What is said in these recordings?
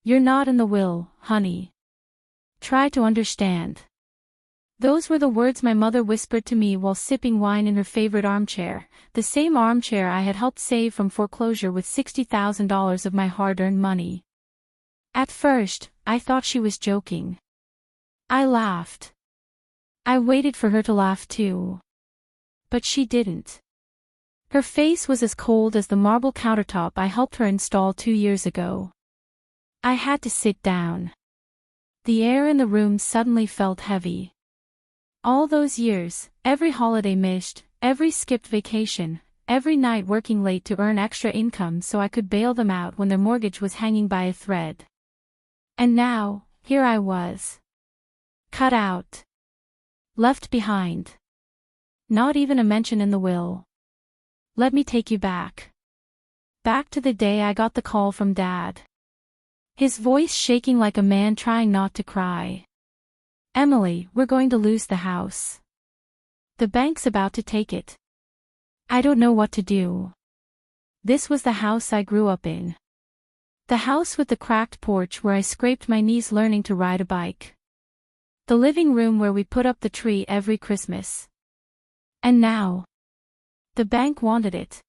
You're not in the will, honey. Try to understand. Those were the words my mother whispered to me while sipping wine in her favorite armchair, the same armchair I had helped save from foreclosure with $60,000 of my hard-earned money. At first, I thought she was joking. I laughed. I waited for her to laugh too. But she didn't. Her face was as cold as the marble countertop I helped her install 2 years ago. I had to sit down. The air in the room suddenly felt heavy. All those years, every holiday missed, every skipped vacation, every night working late to earn extra income so I could bail them out when their mortgage was hanging by a thread. And now, here I was. Cut out. Left behind. Not even a mention in the will. Let me take you back. Back to the day I got the call from Dad. His voice shaking like a man trying not to cry. Emily, we're going to lose the house. The bank's about to take it. I don't know what to do. This was the house I grew up in. The house with the cracked porch where I scraped my knees learning to ride a bike. The living room where we put up the tree every Christmas. And now, the bank wanted it.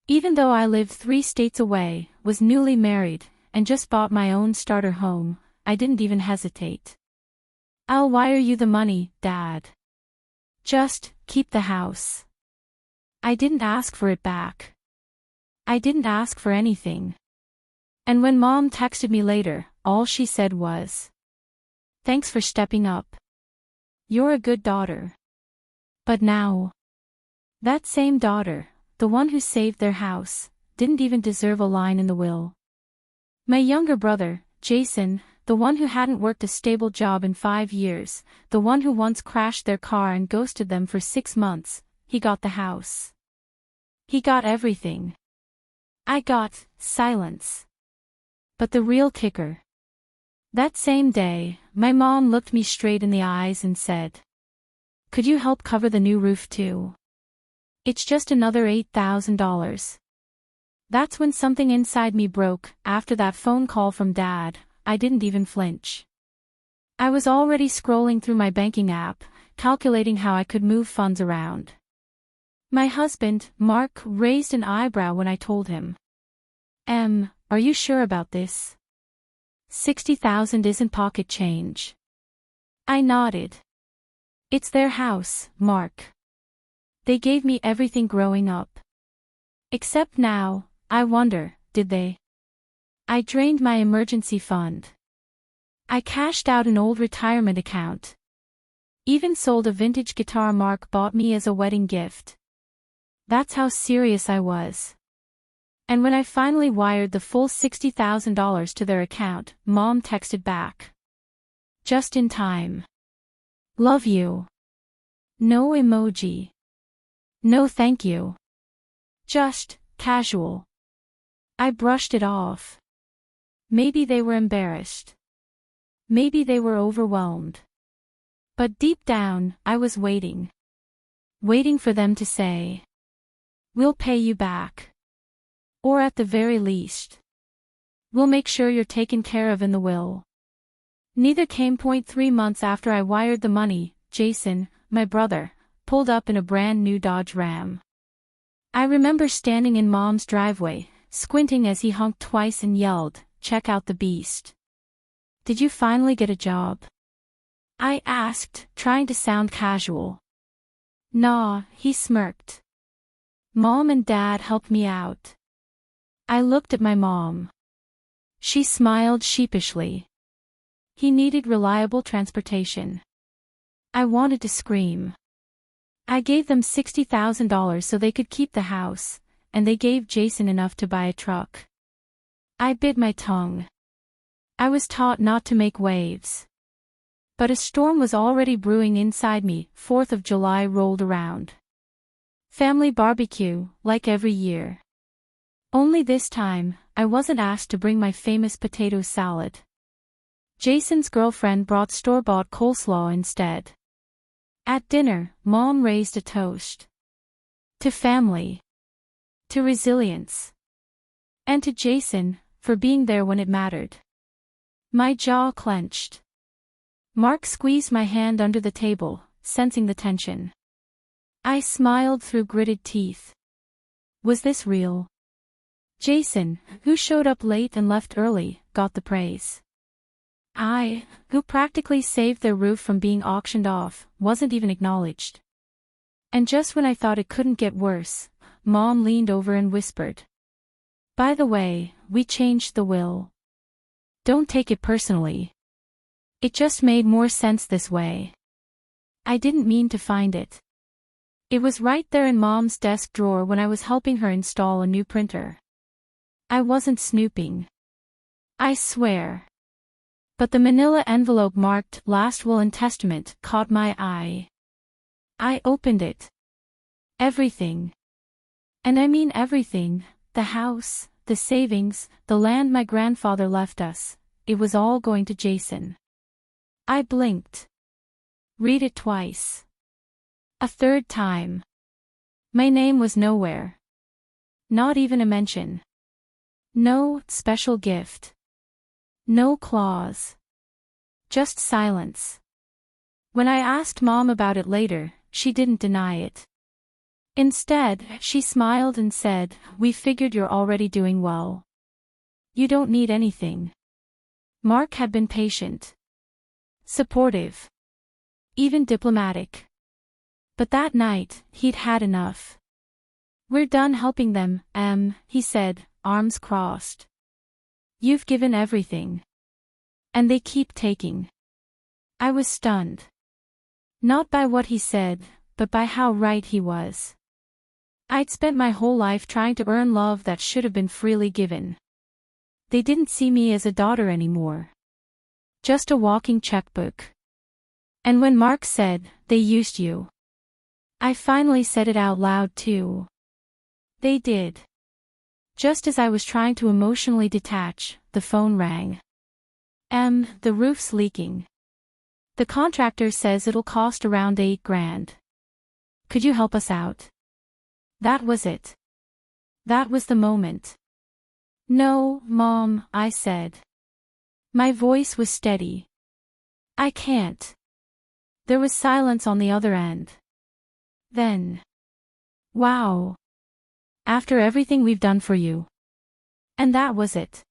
Even though I lived 3 states away, was newly married, and just bought my own starter home, I didn't even hesitate. I'll wire you the money, Dad. Just keep the house. I didn't ask for it back. I didn't ask for anything. And when Mom texted me later, all she said was, "Thanks for stepping up. You're a good daughter." But now, that same daughter, the one who saved their house, didn't even deserve a line in the will. My younger brother, Jason, the one who hadn't worked a stable job in 5 years, the one who once crashed their car and ghosted them for 6 months, he got the house. He got everything. I got silence. But the real kicker. That same day, my mom looked me straight in the eyes and said, "Could you help cover the new roof too? It's just another $8,000. That's when something inside me broke. After that phone call from Dad, I didn't even flinch. I was already scrolling through my banking app, calculating how I could move funds around. My husband, Mark, raised an eyebrow when I told him. Are you sure about this? 60,000 isn't pocket change." I nodded. "It's their house, Mark. They gave me everything growing up. Except now, I wonder, did they? I drained my emergency fund. I cashed out an old retirement account. Even sold a vintage guitar Mark bought me as a wedding gift. That's how serious I was. And when I finally wired the full $60,000 to their account, Mom texted back. Just in time. Love you. No emoji. No thank you. Just casual. I brushed it off. Maybe they were embarrassed. Maybe they were overwhelmed. But deep down, I was waiting. Waiting for them to say, "We'll pay you back. Or at the very least, we'll make sure you're taken care of in the will." Neither came. 3 months after I wired the money, Jason, my brother, pulled up in a brand new Dodge Ram. I remember standing in Mom's driveway, squinting as he honked twice and yelled, "Check out the beast." "Did you finally get a job?" I asked, trying to sound casual. "Nah," he smirked. "Mom and Dad helped me out." I looked at my mom. She smiled sheepishly. He needed reliable transportation. I wanted to scream. I gave them $60,000 so they could keep the house, and they gave Jason enough to buy a truck. I bit my tongue. I was taught not to make waves. But a storm was already brewing inside me. 4th of July rolled around. Family barbecue, like every year. Only this time, I wasn't asked to bring my famous potato salad. Jason's girlfriend brought store-bought coleslaw instead. At dinner, Mom raised a toast. To family. To resilience. And to Jason, for being there when it mattered. My jaw clenched. Mark squeezed my hand under the table, sensing the tension. I smiled through gritted teeth. Was this real? Jason, who showed up late and left early, got the praise. I, who practically saved their roof from being auctioned off, wasn't even acknowledged. And just when I thought it couldn't get worse, Mom leaned over and whispered. By the way, we changed the will. Don't take it personally. It just made more sense this way. I didn't mean to find it. It was right there in Mom's desk drawer when I was helping her install a new printer. I wasn't snooping. I swear. But the manila envelope marked Last Will and Testament caught my eye. I opened it. Everything. And I mean everything, the house, the savings, the land my grandfather left us, it was all going to Jason. I blinked. Read it twice. A third time. My name was nowhere. Not even a mention. No special gift. No clause. Just silence. When I asked Mom about it later, she didn't deny it. Instead, she smiled and said, we figured you're already doing well. You don't need anything. Mark had been patient. Supportive. Even diplomatic. But that night, he'd had enough. We're done helping them, he said, arms crossed. You've given everything. And they keep taking. I was stunned. Not by what he said, but by how right he was. I'd spent my whole life trying to earn love that should have been freely given. They didn't see me as a daughter anymore. Just a walking checkbook. And when Mark said, they used you, I finally said it out loud too. They did. Just as I was trying to emotionally detach, the phone rang. The roof's leaking. The contractor says it'll cost around $8,000. Could you help us out? That was it. That was the moment. No, Mom, I said. My voice was steady. I can't. There was silence on the other end. Then. Wow. After everything we've done for you. And that was it.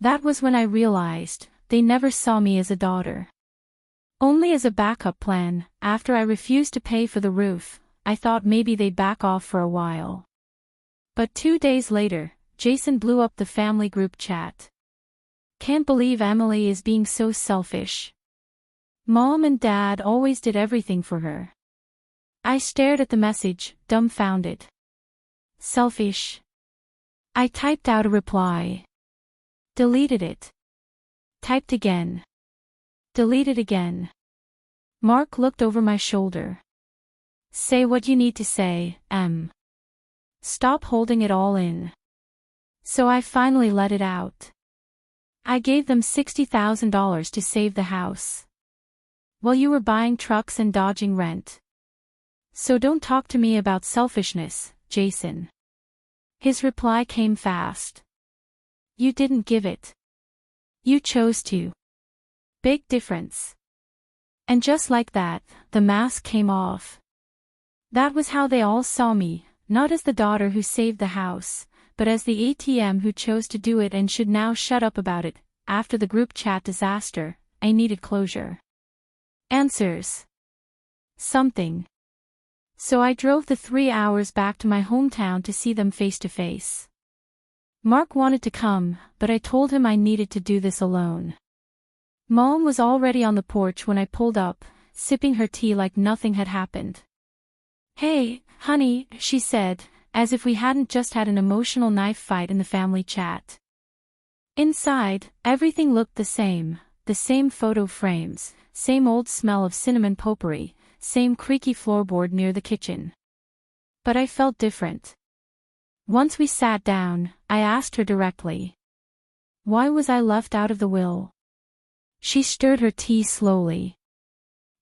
That was when I realized, they never saw me as a daughter. Only as a backup plan. After I refused to pay for the roof, I thought maybe they'd back off for a while. But 2 days later, Jason blew up the family group chat. Can't believe Emily is being so selfish. Mom and Dad always did everything for her. I stared at the message, dumbfounded. Selfish. I typed out a reply. Deleted it. Typed again. Deleted again. Mark looked over my shoulder. Say what you need to say, Em. Stop holding it all in. So I finally let it out. I gave them $60,000 to save the house. While you were buying trucks and dodging rent. So don't talk to me about selfishness, Jason. His reply came fast. You didn't give it. You chose to. Big difference. And just like that, the mask came off. That was how they all saw me, not as the daughter who saved the house, but as the ATM who chose to do it and should now shut up about it. After the group chat disaster, I needed closure. Answers. Something. So I drove the 3 hours back to my hometown to see them face to face. Mark wanted to come, but I told him I needed to do this alone. Mom was already on the porch when I pulled up, sipping her tea like nothing had happened. Hey, honey, she said, as if we hadn't just had an emotional knife fight in the family chat. Inside, everything looked the same photo frames, same old smell of cinnamon potpourri, same creaky floorboard near the kitchen. But I felt different. Once we sat down, I asked her directly. Why was I left out of the will? She stirred her tea slowly.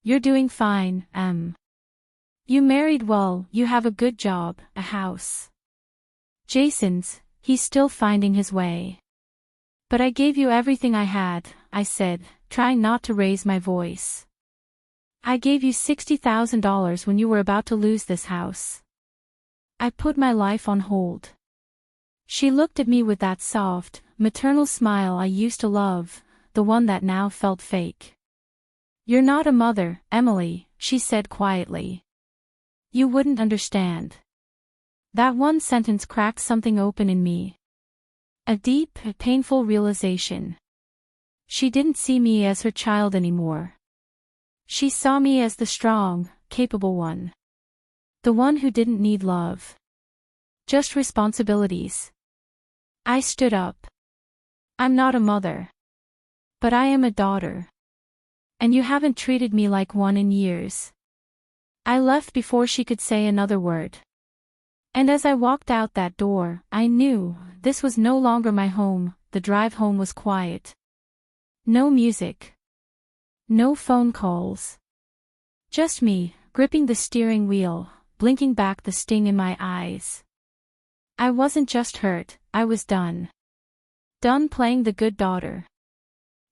You're doing fine, Em. You married well, you have a good job, a house. Jason's, he's still finding his way. But I gave you everything I had, I said, trying not to raise my voice. I gave you $60,000 when you were about to lose this house. I put my life on hold. She looked at me with that soft, maternal smile I used to love, the one that now felt fake. You're not a mother, Emily, she said quietly. You wouldn't understand. That one sentence cracked something open in me. A deep, painful realization. She didn't see me as her child anymore. She saw me as the strong, capable one. The one who didn't need love. Just responsibilities. I stood up. I'm not a mother. But I am a daughter. And you haven't treated me like one in years. I left before she could say another word. And as I walked out that door, I knew this was no longer my home. The drive home was quiet. No music. No phone calls. Just me, gripping the steering wheel, blinking back the sting in my eyes. I wasn't just hurt, I was done. Done playing the good daughter.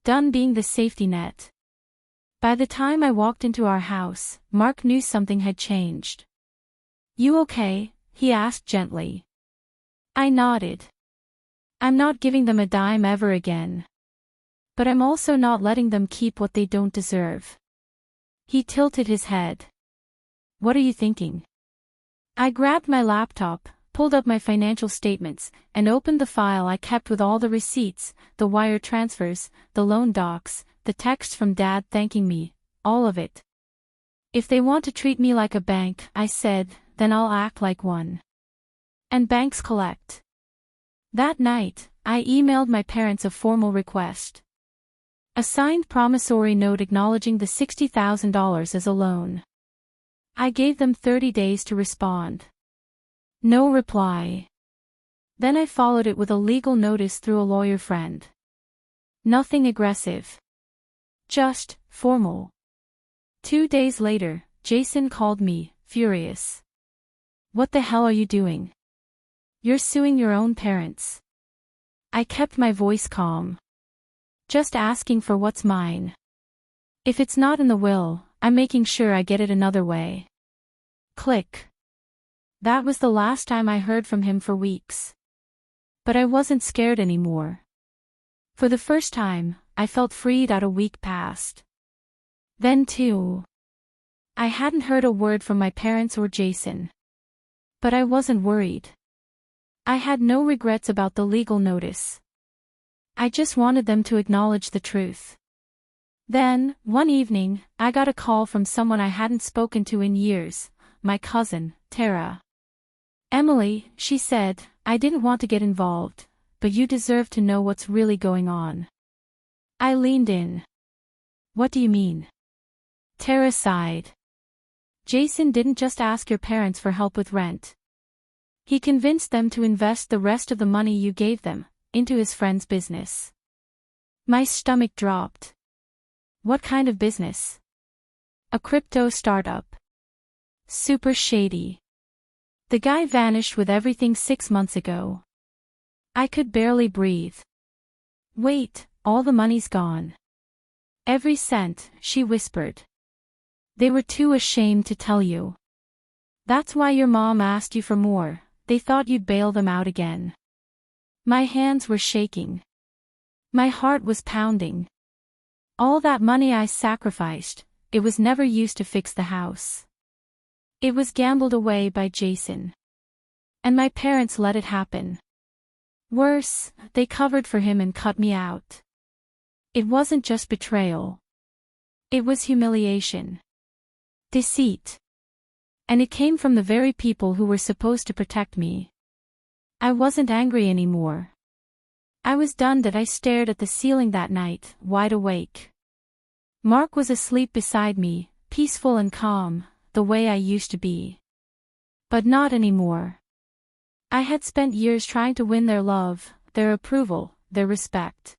Done being the safety net. By the time I walked into our house, Mark knew something had changed. You okay? He asked gently. I nodded. I'm not giving them a dime ever again. But I'm also not letting them keep what they don't deserve. He tilted his head. What are you thinking? I grabbed my laptop, pulled up my financial statements, and opened the file I kept with all the receipts, the wire transfers, the loan docs, the texts from Dad thanking me, all of it. If they want to treat me like a bank, I said, then I'll act like one. And banks collect. That night, I emailed my parents a formal request. A signed promissory note acknowledging the $60,000 as a loan. I gave them 30 days to respond. No reply. Then I followed it with a legal notice through a lawyer friend. Nothing aggressive. Just formal. 2 days later, Jason called me, furious. What the hell are you doing? You're suing your own parents. I kept my voice calm. Just asking for what's mine. If it's not in the will, I'm making sure I get it another way. Click. That was the last time I heard from him for weeks. But I wasn't scared anymore. For the first time, I felt freed out a week past. Then too. I hadn't heard a word from my parents or Jason. But I wasn't worried. I had no regrets about the legal notice. I just wanted them to acknowledge the truth. Then, one evening, I got a call from someone I hadn't spoken to in years, my cousin, Tara. Emily, she said, I didn't want to get involved, but you deserve to know what's really going on. I leaned in. What do you mean? Tara sighed. Jason didn't just ask your parents for help with rent. He convinced them to invest the rest of the money you gave them into his friend's business. My stomach dropped. What kind of business? A crypto startup. Super shady. The guy vanished with everything 6 months ago. I could barely breathe. Wait, all the money's gone. Every cent, she whispered. They were too ashamed to tell you. That's why your mom asked you for more, they thought you'd bail them out again. My hands were shaking. My heart was pounding. All that money I sacrificed, it was never used to fix the house. It was gambled away by Jason. And my parents let it happen. Worse, they covered for him and cut me out. It wasn't just betrayal. It was humiliation. Deceit. And it came from the very people who were supposed to protect me. I wasn't angry anymore. I was done. That I stared at the ceiling that night, wide awake. Mark was asleep beside me, peaceful and calm, the way I used to be. But not anymore. I had spent years trying to win their love, their approval, their respect.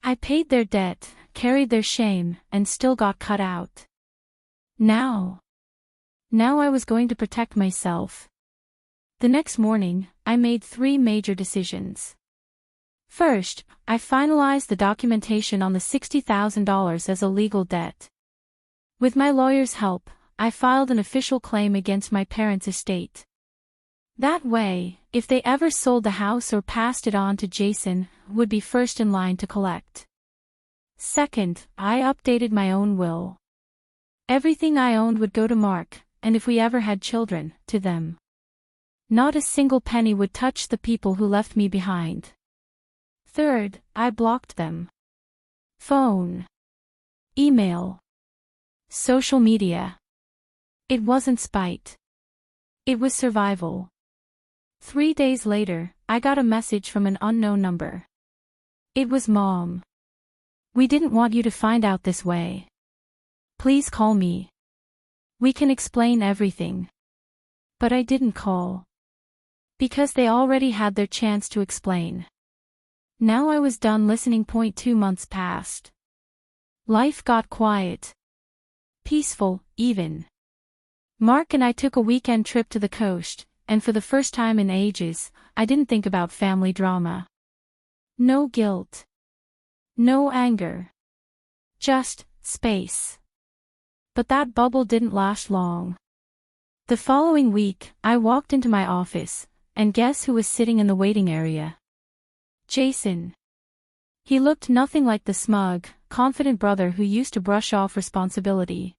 I paid their debt, carried their shame, and still got cut out. Now I was going to protect myself. The next morning, I made 3 major decisions. First, I finalized the documentation on the $60,000 as a legal debt. With my lawyer's help, I filed an official claim against my parents' estate. That way, if they ever sold the house or passed it on to Jason, would be first in line to collect. Second, I updated my own will. Everything I owned would go to Mark, and if we ever had children, to them. Not a single penny would touch the people who left me behind. Third, I blocked them. Phone. Email. Social media. It wasn't spite. It was survival. 3 days later, I got a message from an unknown number. It was Mom. We didn't want you to find out this way. Please call me. We can explain everything. But I didn't call. Because they already had their chance to explain. Now I was done listening. 2 months passed. Life got quiet. Peaceful, even. Mark and I took a weekend trip to the coast, and for the first time in ages, I didn't think about family drama. No guilt. No anger. Just space. But that bubble didn't last long. The following week, I walked into my office, and guess who was sitting in the waiting area? Jason. He looked nothing like the smug, confident brother who used to brush off responsibility.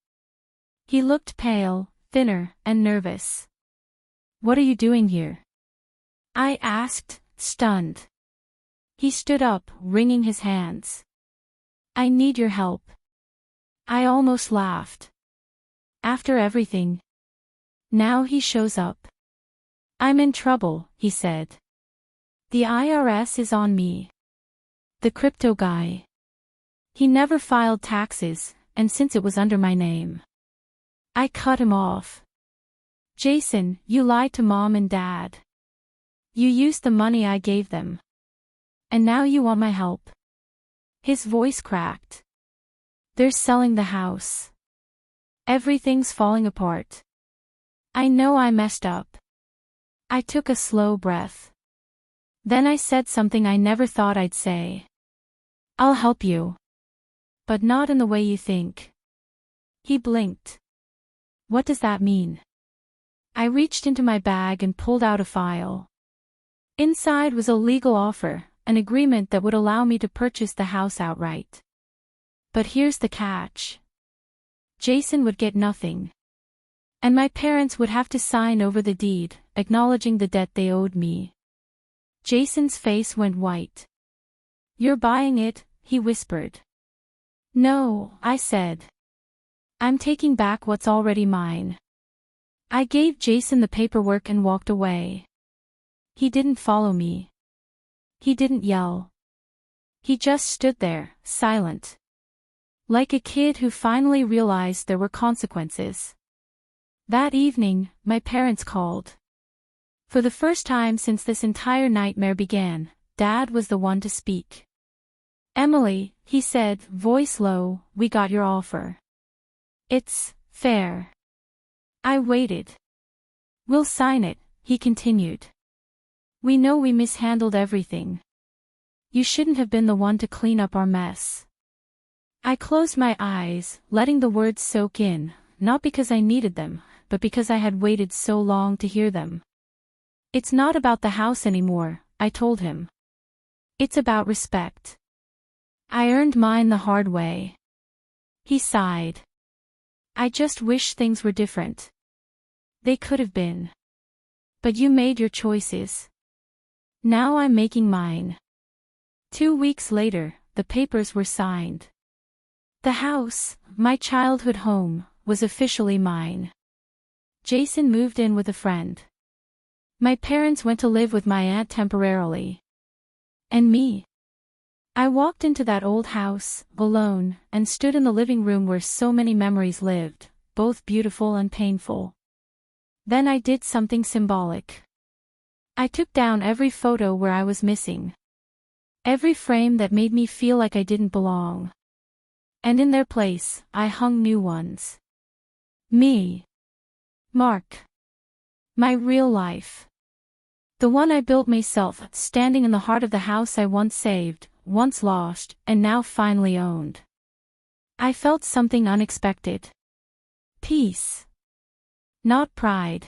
He looked pale, thinner, and nervous. What are you doing here? I asked, stunned. He stood up, wringing his hands. I need your help. I almost laughed. After everything. Now he shows up. I'm in trouble, he said. The IRS is on me. The crypto guy. He never filed taxes, and since it was under my name. I cut him off. Jason, you lied to Mom and Dad. You used the money I gave them. And now you want my help. His voice cracked. They're selling the house. Everything's falling apart. I know I messed up. I took a slow breath. Then I said something I never thought I'd say. I'll help you. But not in the way you think. He blinked. What does that mean? I reached into my bag and pulled out a file. Inside was a legal offer, an agreement that would allow me to purchase the house outright. But here's the catch. Jason would get nothing. And my parents would have to sign over the deed, acknowledging the debt they owed me. Jason's face went white. You're buying it, he whispered. No, I said. I'm taking back what's already mine. I gave Jason the paperwork and walked away. He didn't follow me. He didn't yell. He just stood there, silent. Like a kid who finally realized there were consequences. That evening, my parents called. For the first time since this entire nightmare began, Dad was the one to speak. Emily, he said, voice low, we got your offer. It's fair. I waited. We'll sign it, he continued. We know we mishandled everything. You shouldn't have been the one to clean up our mess. I closed my eyes, letting the words soak in, not because I needed them, but because I had waited so long to hear them. It's not about the house anymore, I told him. It's about respect. I earned mine the hard way. He sighed. I just wish things were different. They could have been. But you made your choices. Now I'm making mine. 2 weeks later, the papers were signed. The house, my childhood home, was officially mine. Jason moved in with a friend. My parents went to live with my aunt temporarily. And me. I walked into that old house, alone, and stood in the living room where so many memories lived, both beautiful and painful. Then I did something symbolic. I took down every photo where I was missing. Every frame that made me feel like I didn't belong. And in their place, I hung new ones. Me. Mark. My real life. The one I built myself, standing in the heart of the house I once saved, once lost, and now finally owned. I felt something unexpected. Peace. Not pride.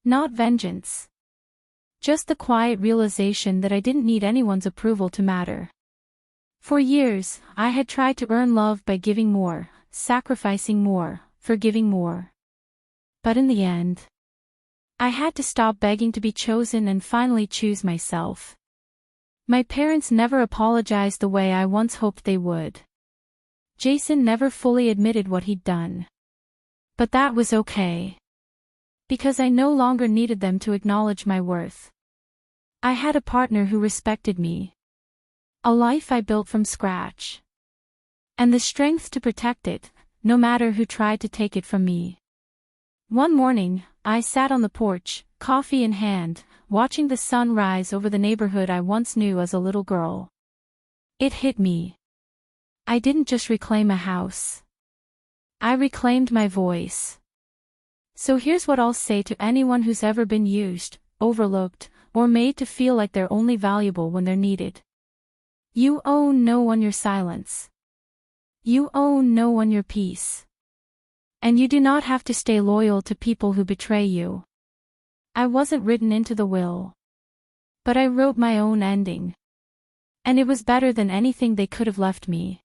Not vengeance. Just the quiet realization that I didn't need anyone's approval to matter. For years, I had tried to earn love by giving more, sacrificing more, forgiving more. But in the end, I had to stop begging to be chosen and finally choose myself. My parents never apologized the way I once hoped they would. Jason never fully admitted what he'd done. But that was okay. Because I no longer needed them to acknowledge my worth. I had a partner who respected me. A life I built from scratch. And the strength to protect it, no matter who tried to take it from me. One morning, I sat on the porch, coffee in hand, watching the sun rise over the neighborhood I once knew as a little girl. It hit me. I didn't just reclaim a house. I reclaimed my voice. So here's what I'll say to anyone who's ever been used, overlooked, or made to feel like they're only valuable when they're needed. You own no one your silence. You own no one your peace. And you do not have to stay loyal to people who betray you. I wasn't written into the will. But I wrote my own ending. And it was better than anything they could have left me.